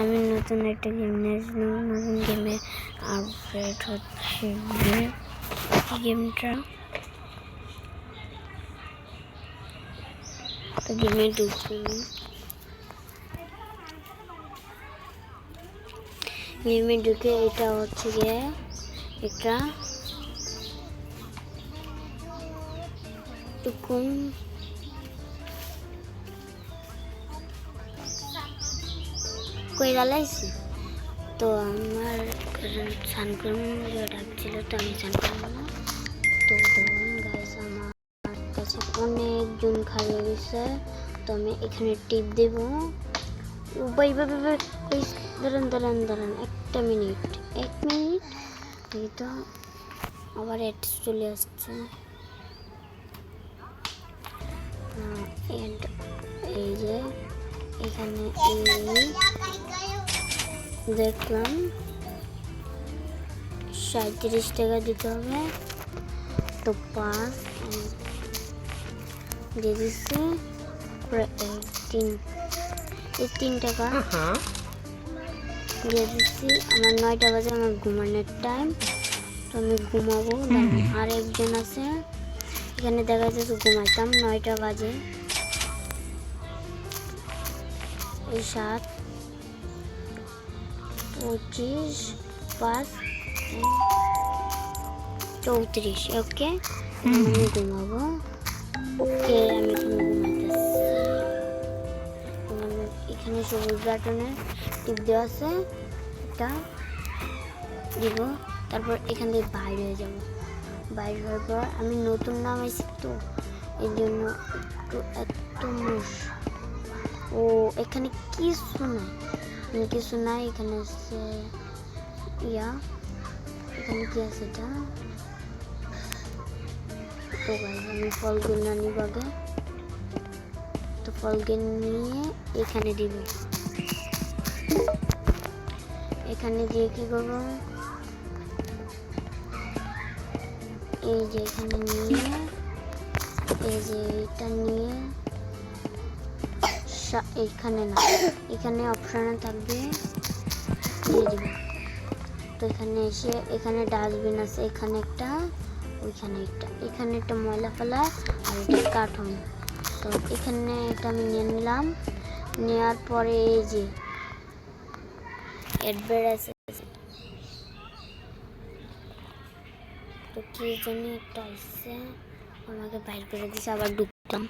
আমি নতুন একটা গেম নিয়ে আসলাম। নতুন গেমে আপডেট হচ্ছে গেমটা। তো গেমে ঢুকলাম। গেমে ঢুকে এটা হচ্ছে গিয়ে এটা টুকুন কই গালাইছি। তো আমার স্নান করবো ডাকছিল, তো আমি স্নান করবো না। তো ধরুন গাইস, আমার কাছে অনেকজন খাইয়ে গেছে, তো আমি এখানে টিপ দেবো। দাঁড়ান একটা মিনিট, 1 মিনিট। এই তো আবার এড চলে আসছে। এই যে এখানে দেখলাম 37 টাকা দিতে হবে। তো 5 দিয়ে দিচ্ছি, 3 টাকা দিয়ে দিচ্ছি। আমার 9টা বাজে, আমার ঘুমানোর টাইম, তো আমি ঘুমাবো। আর একজন আছে এখানে, দেখা যাচ্ছে ঘুমাইতাম, 9টা বাজে। এই 7, 25, 5, 34। ওকে, আমি ঘুমাবো। ওকে, আমি এখন ঘুমাইতেছি। এখানে সবুজ বাটনে টিপ দেওয়া আছে, এটা দিব। তারপর এখান থেকে বাইরে হয়ে যাব। বাইরে হওয়ার পর আমি নতুন নামাইছি, তো এই জন্য একটু ও এখানে কিছু নাই, এখানে আছে এখানে কি আছে এটা। তো আমি ফলগুলো নিব আগে। তো ফলগুলো নিয়ে এখানে দিব। এখানে দিয়ে কি করবো, এই যে এখানে নিয়ে, এই যে এটা নিয়ে, এখানে না, এখানে অপশানে থাকবে, দিয়ে দিব। তো এখানে এসে এখানে ডাস্টবিন আছে, এখানে একটা, ওইখানে একটা, এখানে একটা ময়লা ফেলা, আর এটা কার্টুন। তো এখানে এটা আমি নিয়ে নিলাম। নেওয়ার পরে এই যে অ্যাডভার আছে, তো কি জানি একটা আসছে, আমাকে বাইর করে দিয়েছে। আবার ঢুকতাম,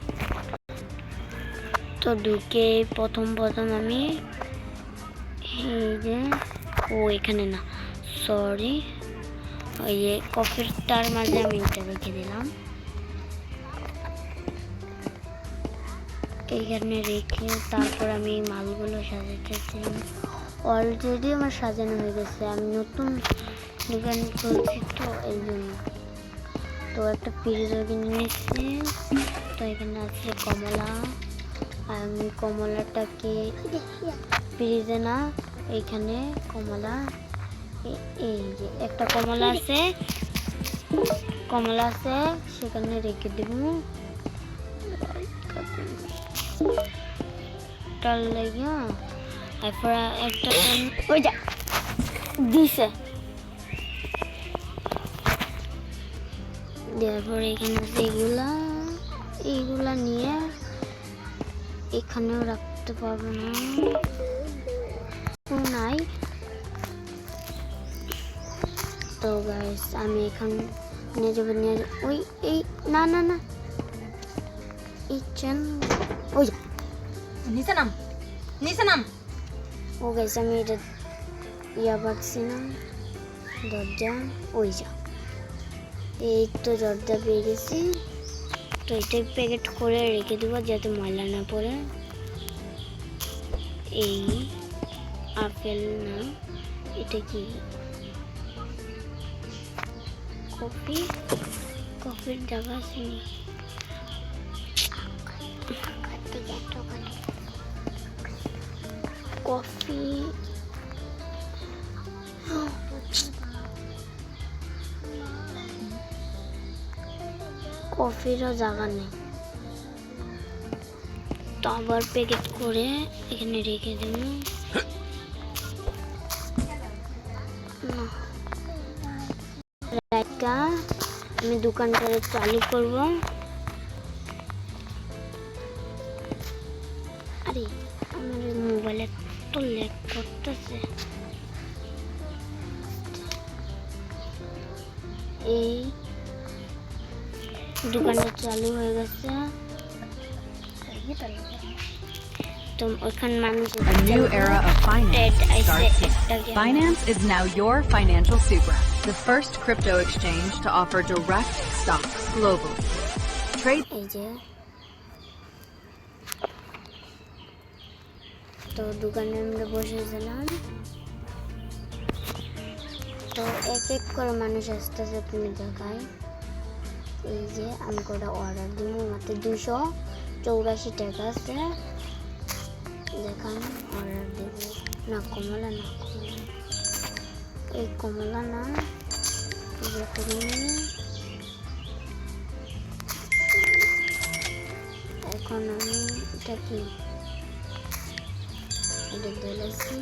তো ঢুকে প্রথম আমি এই যে এখানে না, সরি, ওই যে কফির তার মাঝে আমি এটা রেখে দিলাম। এইখানে রেখে তারপর আমি মালগুলো সাজাতেছি। অলরেডি আমার সাজানো হয়ে গেছে, আমি নতুন দোকান করছি, তো এই জন্য। তো একটা ফ্রিজও কিনে নিচ্ছি। তো এখানে আছে কমলা, আর আমি কমলাটাকে ফ্রিজে না, এইখানে কমলা, এই যে একটা কমলা আছে সেখানে রেখে দেব। তার লাগে এরপর একটা ওই যা দিছে, দেওয়ার পরে এখানে আছে এইগুলা নিয়ে এখানেও রাখতে পারবো না, নাই। তো গাইস, আমি এখানে নিয়ে যাবো, ওই এই না এই চেন, ওই নিচে নাম। ও গাইস, আমি এটা পাচ্ছি না, দরজা, ওই যা, এই তো দরজা পেয়ে গেছি। তো এটাই প্যাকেট করে রেখে দেবো, যাতে ময়লা না পড়ে। এই আপেল না, এটা কি কফির জায়গা আছে, কফিরও জায়গা নেই। তো আবার প্যাকেট করে এখানে রেখে দেব। এটা আমি দোকানটা চালু করব। আরে আমার মোবাইলে তো ল্যাগ করতেছে। এই দোকানটা চালু হয়ে গেছে। তো ওখানে মানুষ A new era of finance starts here. একটা Binance is now your financial super, the first crypto exchange to offer direct stocks globally. Trade এই যে তো দোকানে আমরা বসেছিলাম। তো এক এক করে মানুষ আসতেছে তুমি দেখায়। এই যে আমি কোটা অর্ডার দিব, মাত্র 284 টাকা আছে। দেখান অর্ডার দেব। না কমলা না, এই কমলা না, এখন আমি এটা কি এটা দিয়েছি।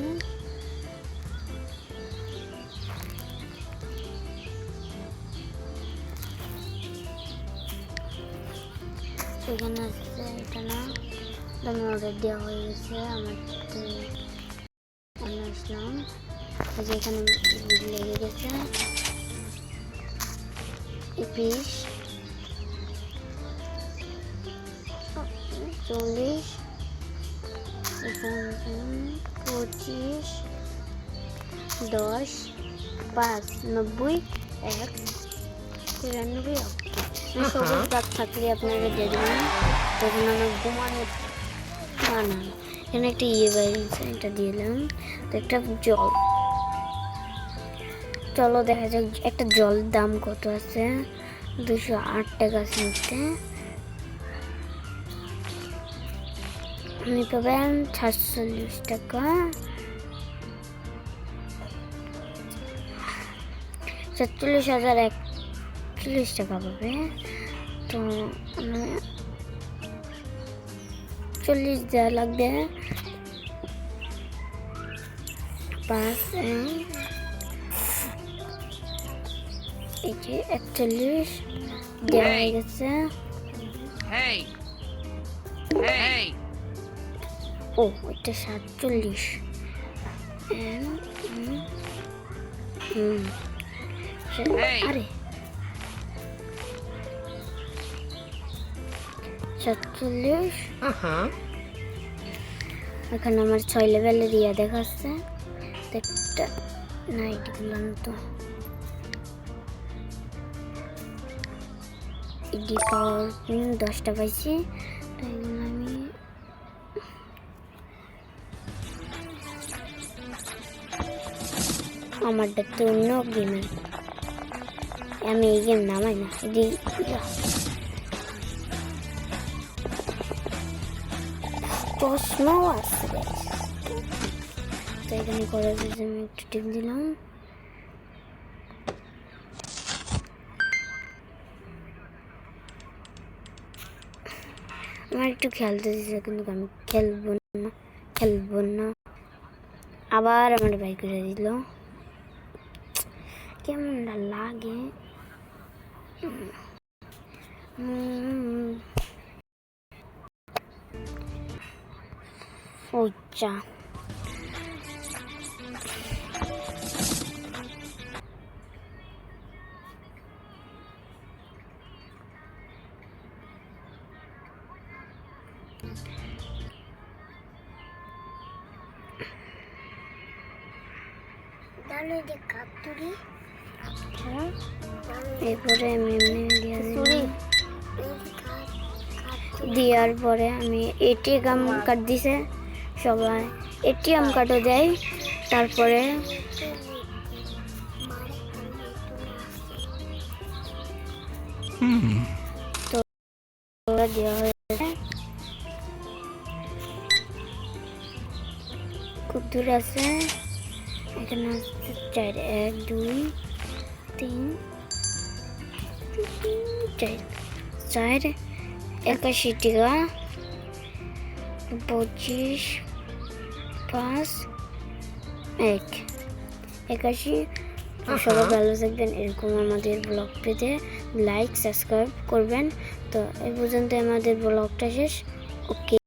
এখানে আসছে এটা না, আমি অর্ডার দেওয়া হয়ে গেছে আমার। আমি আসলাম, এই যে এখানে লেগে গেছে 20, 40, 25, 10, 5, 90, 1, 93। সবুজ দাগ থাকলে আপনারা দিয়ে দেবেন। তখন আমার ঘুমানো না, এখানে একটা বাইরেছে, এটা দিলাম। তো একটা জল, চলো দেখা যাক একটা জলের দাম কত আছে। 208 টাকা কিনতে আপনি পাবেন 46 টাকা। 47,041 টাকা পাবে। তো 40 দেওয়া লাগবে। 5 এই যে 41 দেওয়া হয়ে গেছে। ও এটা 47। আরে 47। এখানে আমার 6 লেভেলের ইয়া দেখাচ্ছে। একটা না এটা দিলাম তো ইডি পাওয়ার 10টা পাইছি। তো এগুলো আমি আমারটা তো অন্য গেমের, আমি এই গেম নামাই না। এটি প্রশ্নও আছে, তো এখানে করে আমি একটু টিপ দিলাম। আমার একটু খেলতে দিচ্ছে কিন্তু আমি খেলবো না। আবার আমার বাই করে দিল, কেমনটা লাগে। ওইটা এরপরে আমি দেওয়ার পরে আমি এটিএম কার্ড দিছে সবাই, এটিএম কার্ডও দেয়। তারপরে তো দেওয়া হয়েছে। খুব দূর আছে, এখানে আসছে 4, 1, 2, 3, 4, 81 টাকা। 25, 5, 1, 81, তো সবাই ভালো থাকবেন, এরকম আমাদের ব্লগ পেতে লাইক সাবস্ক্রাইব করবেন। তো এই পর্যন্ত আমাদের ব্লগটা শেষ। ওকে।